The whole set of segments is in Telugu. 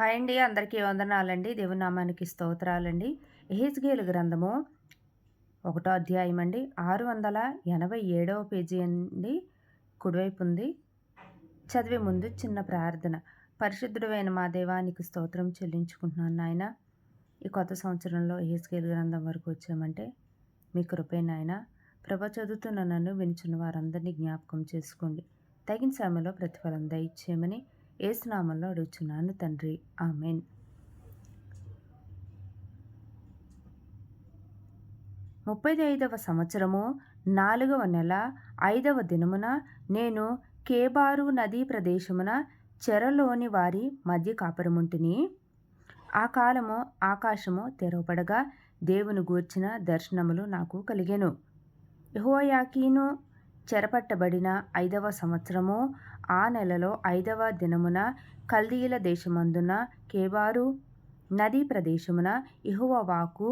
హాయ్ అండి. అందరికీ వందనాలండి. దేవుని నామానికి స్తోత్రాలండి. యెహెజ్కేలు గ్రంథము ఒకటో అధ్యాయం అండి. 687వ పేజీ అండి. కుడివైపు ఉంది. చదివే ముందు చిన్న ప్రార్థన. పరిశుద్ధుడైన మా దేవానికి స్తోత్రం చెల్లించుకుంటున్నాను నాయన. ఈ కొత్త సంవత్సరంలో యెహెజ్కేలు గ్రంథం వరకు వచ్చామంటే మీ కృపే నాయన. ప్రభ చదువుతున్న నన్ను వినుచున్న వారందరినీ జ్ఞాపకం చేసుకోండి. తగిన సమయంలో ప్రతిఫలం దయచేయమని యేసు నామములో అడుగుచున్నాను తండ్రి. ఆమేన్. 35వ సంవత్సరము 4వ నెల 5వ దినమున నేను కేబారు నదీ ప్రదేశమున చెరలోని వారి మధ్య కాపురముంటిని. ఆ కాలము ఆకాశము తెరవబడగా దేవుని గూర్చిన దర్శనములు నాకు కలిగెను. యెహోయాకీను చెరపట్టబడిన 5వ సంవత్సరము ఆ నెలలో 5వ దినమున కల్దీయుల దేశమందున కేబారు నదీ ప్రదేశమున యెహోవా వాక్కు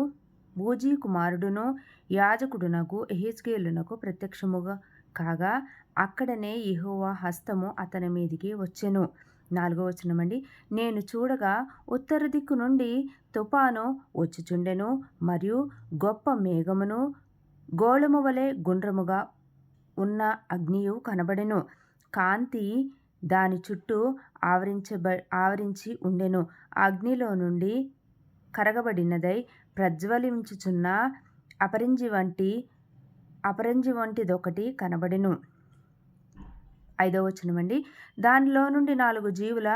బూజీ కుమారుడును యాజకుడునగు యెహెజ్కేలునకు ప్రత్యక్షముగా కాగా అక్కడనే యెహోవా హస్తము అతని మీదికి వచ్చెను. 4వ వచనమండి. నేను చూడగా ఉత్తర దిక్కు నుండి తుఫాను వచ్చుచుండెను, మరియు గొప్ప మేఘమును గోళము వలె గుండ్రముగా ఉన్న అగ్నియు కనబడెను. కాంతి దాని చుట్టూ ఆవరించి ఉండెను. ఆ అగ్నిలో నుండి కరగబడినదై ప్రజ్వలించుచున్న అపరంజి వంటిదొకటి కనబడెను. 5వ వచనమండి. దానిలో నుండి 4 జీవుల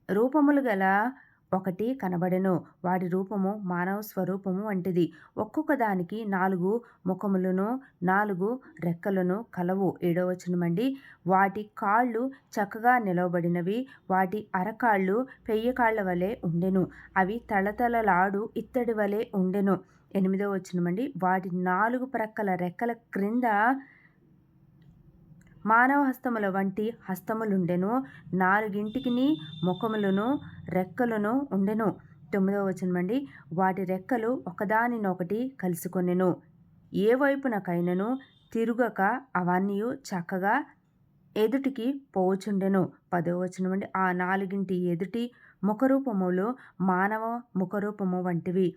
రూపములు గల ఒకటి కనబడెను. వాటి రూపము మానవ స్వరూపము వంటిది. ఒక్కొక్క దానికి 4 ముఖములను 4 రెక్కలను కలవు. 7వ వచనమండి. వాటి కాళ్ళు చక్కగా నిలవబడినవి. వాటి అరకాళ్ళు పెయ్యకాళ్ల వలె ఉండెను. అవి తళతళలాడు ఇత్తడి వలె ఉండెను. 8వ వచనమండి. వాటి 4 ప్రక్కల రెక్కల క్రింద మానవ హస్తముల వంటి హస్తములుండెను. 4గింటికిని ముఖములను రెక్కలను ఉండెను. 9వ వచనమండి. వాటి రెక్కలు ఒకదానినొకటి కలుసుకొనెను. ఏ వైపునకైనను తిరుగక అవన్నీ చక్కగా ఎదుటికి పోవుచుండెను. 10వ వచనమండి. ఆ 4గింటి ఎదుటి ముఖరూపములు మానవ ముఖరూపము వంటివి.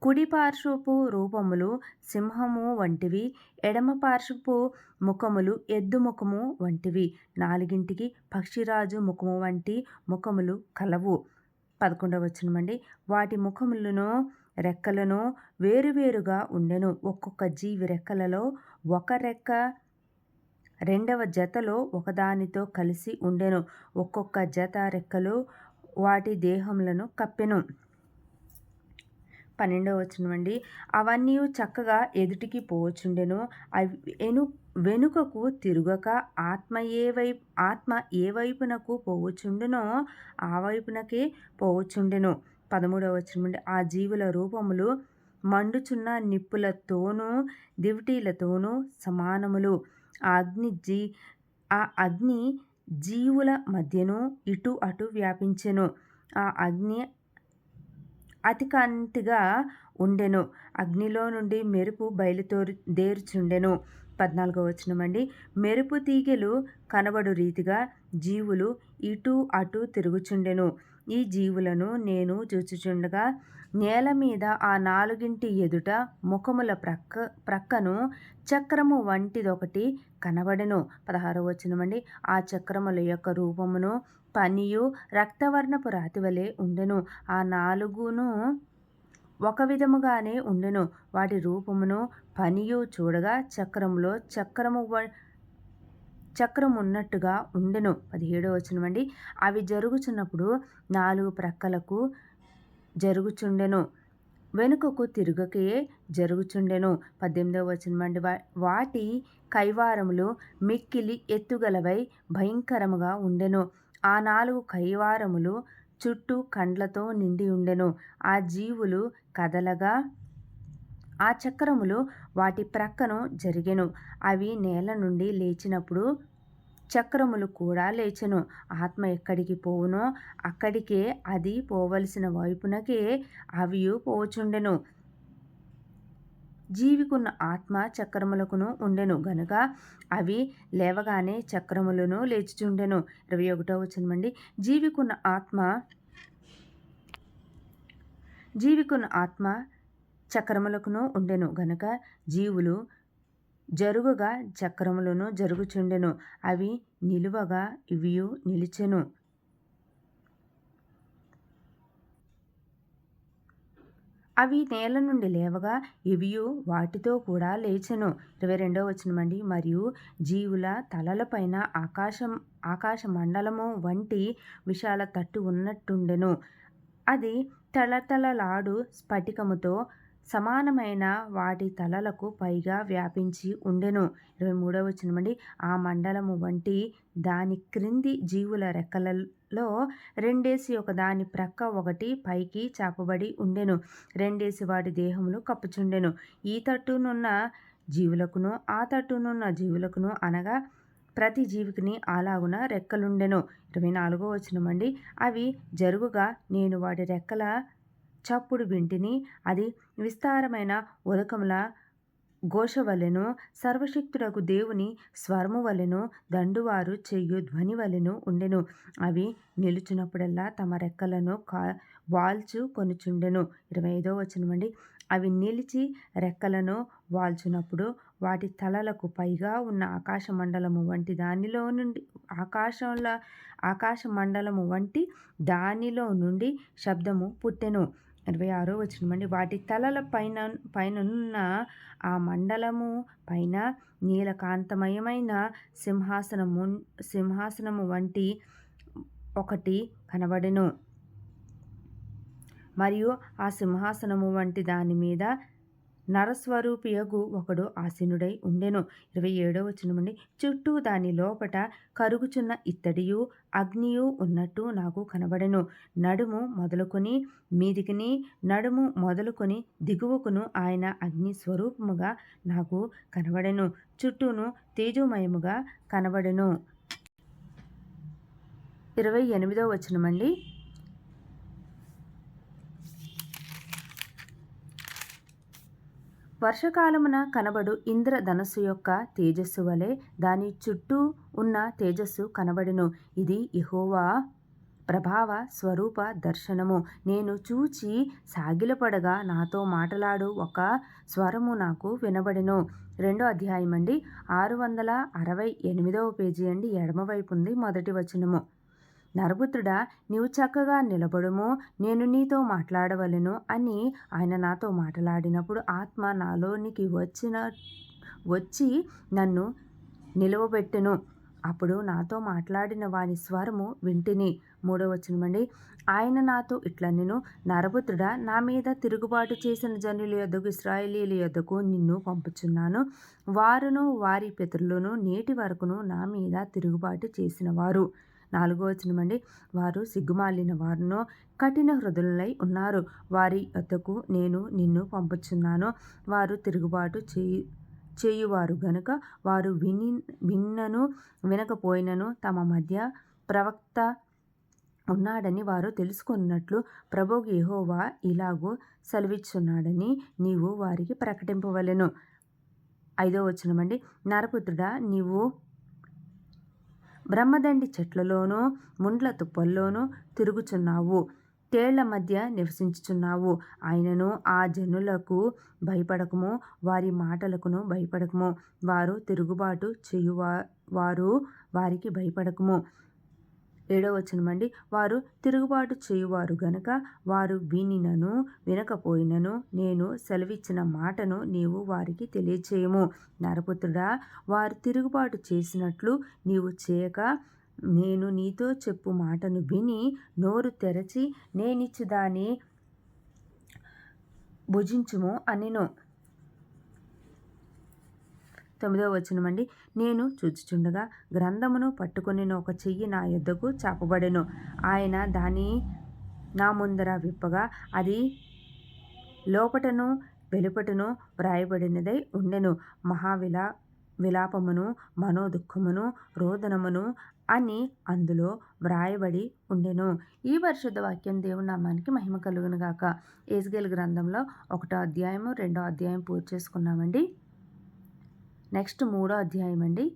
కుడి పార్శ్వపు రూపములు సింహము వంటివి. ఎడమ పార్శ్వపు ముఖములు ఎద్దు ముఖము వంటివి. 4గింటికి పక్షిరాజు ముఖము వంటి ముఖములు కలవు. 11వ వచనమండి. వాటి ముఖములను రెక్కలను వేరువేరుగా ఉండెను. ఒక్కొక్క జీవి రెక్కలలో ఒక రెక్క రెండవ జతలో ఒకదానితో కలిసి ఉండెను. ఒక్కొక్క జత రెక్కలు వాటి దేహములను కప్పెను. 12వ వచనమండి. అవన్నీ చక్కగా ఎదుటికి పోవచుండెను. అవి వెనుకకు తిరుగక ఆత్మ ఏ వైపునకు పోవచుండునో ఆ వైపునకే పోవచుండెను. 13వ వచనమండి. ఆ జీవుల రూపములు మండుచున్న నిప్పులతోనూ దివిటీలతోనూ సమానములు. ఆ అగ్ని జీవుల మధ్యను ఇటు అటు వ్యాపించెను. ఆ అగ్ని అతికాంతిగా ఉండెను. అగ్నిలో నుండి మెరుపు బయలుదేరుచుండెను. 14వ వచనమండి. మెరుపు తీగెలు కనబడు రీతిగా జీవులు ఇటు అటు తిరుగుచుండెను. ఈ జీవులను నేను చూచుచుండగా నేల మీద ఆ 4గింటి ఎదుట ముఖముల ప్రక్కను చక్రము వంటిదొకటి కనబడెను. 16వ వచనమండి. ఆ చక్రముల యొక్క రూపమును పనియు రక్తవర్ణపు రాతివలె ఉండెను. ఆ 4 ఒక విధముగానే ఉండెను. వాటి రూపమును పనియు చూడగా చక్రములో చక్రమున్నట్టుగా ఉండెను. 17వ వచనమండి. అవి జరుగుచున్నప్పుడు 4 ప్రక్కలకు జరుగుచుండెను, వెనుకకు తిరుగకే జరుగుచుండెను. 18వ వచనమండి. వాటి కైవారములు మిక్కిలి ఎత్తుగలవై భయంకరముగా ఉండెను. ఆ 4 కైవారములు చుట్టూ కండ్లతో నిండి ఉండెను. ఆ జీవులు కదలగా ఆ చక్రములు వాటి ప్రక్కను జరిగెను. అవి నేల నుండి లేచినప్పుడు చక్రములు కూడా లేచెను. ఆత్మ ఎక్కడికి పోవునో అక్కడికే అది పోవలసిన వైపునకే అవియు పోవుచుండెను. జీవికున్న ఆత్మ చక్రములకును ఉండెను గనుక అవి లేవగానే చక్రములను లేచుచుండెను. 21వ వచనమండి. జీవికున్న ఆత్మ జీవికును ఆత్మ చక్రములకును ఉండెను గనుక జీవులు జరుగుగా చక్రములను జరుగుచుండెను. అవి నిలువగా ఇవియు నిలిచెను. అవి నేల నుండి లేవగా ఇవియు వాటితో కూడా లేచెను. 22వ వచనమండి. మరియు జీవుల తలలపైన ఆకాశ మండలము వంటి విశాల తట్టు ఉన్నట్టుండెను. అది తళతళలాడు స్ఫటికముతో సమానమైన వాటి తలలకు పైగా వ్యాపించి ఉండెను. 23వ వచనమండి. ఆ మండలము వంటి దాని క్రింది జీవుల రెక్కలలో రెండేసి ఒకదాని ప్రక్క ఒకటి పైకి చాపబడి ఉండెను. రెండేసి వాటి దేహములు కప్పుచుండెను. ఈ తట్టునున్న జీవులకును ఆ తట్టునున్న జీవులకును అనగా ప్రతి జీవికిని అలాగున రెక్కలుండెను. 24వ వచనమండి. అవి జరుగుగా నేను వాటి రెక్కల చప్పుడు వింటిని. అది విస్తారమైన ఉదకముల ఘోష వలెను సర్వశక్తుడగు దేవుని స్వరము వలెను దండువారు చెయ్యు ధ్వని వలెను ఉండెను. అవి నిలుచున్నప్పుడల్లా తమ రెక్కలను వాల్చు కొనుచుండెను. 25వ వచనమండి. అవి నిలిచి రెక్కలను వాల్చునప్పుడు వాటి తలలకు పైగా ఉన్న ఆకాశ మండలము వంటి దానిలో నుండి ఆకాశ మండలము వంటి దానిలో నుండి శబ్దము పుట్టెను. 26వ వచనమండి. వాటి తలల పైననున్న ఆ మండలము పైన నీలకాంతమయమైన సింహాసనము వంటి ఒకటి కనబడెను. మరియు ఆ సింహాసనము వంటి దాని మీద నరస్వరూపియగు ఒకడు ఆసీనుడై ఉండెను. 27వ వచనమండి. చుట్టూ దాని లోపట కరుగుచున్న ఇత్తడియు అగ్నియు ఉన్నట్టు నాకు కనబడెను. నడుము మొదలుకొని మీదికిని నడుము మొదలుకొని దిగువకును ఆయన అగ్ని స్వరూపముగా నాకు కనబడెను. చుట్టూను తేజోమయముగా కనబడెను. 28వ వచనమండి. వర్షకాలమున కనబడు ఇంద్రధనస్సు యొక్క తేజస్సు వలె దాని చుట్టూ ఉన్న తేజస్సు కనబడెను. ఇది యెహోవా ప్రభావ స్వరూప దర్శనము. నేను చూచి సాగిలపడగా నాతో మాటలాడు ఒక స్వరము నాకు వినబడెను. 2వ అధ్యాయం అండి. 668వ పేజీ అండి. ఎడమవైపు ఉంది. మొదటి వచనము. నరపుత్రుడా, నీవు చక్కగా నిలబడుము, నేను నీతో మాట్లాడవలెను అని ఆయన నాతో మాట్లాడినప్పుడు ఆత్మ నాలోనికి వచ్చి నన్ను నిలువబెట్టెను. అప్పుడు నాతో మాట్లాడిన వాని స్వరము వింటిని. 3వ వచనమండి. ఆయన నాతో ఇట్లనెను, నరపుత్రుడా, నా మీద తిరుగుబాటు చేసిన జనుల యొద్దకు ఇశ్రాయేలీయుల యొద్దకు నిన్ను పంపుచున్నాను. వారును వారి పితరులను నేటి వరకును నా మీద తిరుగుబాటు చేసిన వారు. 4వ వచనమండి. వారు సిగ్గుమాలిన వారును కఠిన హృదయులై ఉన్నారు. వారి యొద్దకు నేను నిన్ను పంపుచున్నాను. వారు తిరుగుబాటు చేయువారు గనుక వారు విన్నను వినకపోయినను తమ మధ్య ప్రవక్త ఉన్నాడని వారు తెలుసుకున్నట్లు ప్రభువు యెహోవా ఇలాగూ సెలవిచ్చున్నాడని నీవు వారికి ప్రకటింపవలెను. 5వ వచనమండి. నరపుత్రుడా, నీవు బ్రహ్మదండి చెట్లలోనూ ముండ్ల తుప్పల్లోనూ తిరుగుచున్నావు, తేళ్ల మధ్య నివసించుచున్నావు. ఆయనను ఆ జనులకు భయపడకము, వారి మాటలకును భయపడకము. వారు తిరుగుబాటు చేయువారు, వారికి భయపడకము. 7వ వచనమండి. వారు తిరుగుబాటు చేయువారు గనుక వారు వినినను వినకపోయినను నేను సెలవిచ్చిన మాటను నీవు వారికి తెలియచేయము. నరపుత్రుడా, వారు తిరుగుబాటు చేసినట్లు నీవు చేయక నేను నీతో చెప్పు మాటను విని నోరు తెరచి నేనిచ్చు దాని భుజించుము అనెను. 9వ వచనమండి. నేను చూచుచుండగా గ్రంథమును పట్టుకొనిన ఒక చెయ్యి నా యొద్దకు చాపబడెను. ఆయన దాని నా ముందర విప్పగా అది లోపటను వెలుపటను వ్రాయబడినదై ఉండెను. విలాపమును మనోదుఃఖమును రోదనమును అని అందులో వ్రాయబడి ఉండెను. ఈ పరిశుద్ధ వాక్యం దేవుని నామానికి మహిమ కలుగును గాక. యెజ్కేలు గ్రంథంలో 1వ అధ్యాయము 2వ అధ్యాయం పూర్తి చేసుకున్నామండి. నెక్స్ట్ 3వ అధ్యాయం అండి.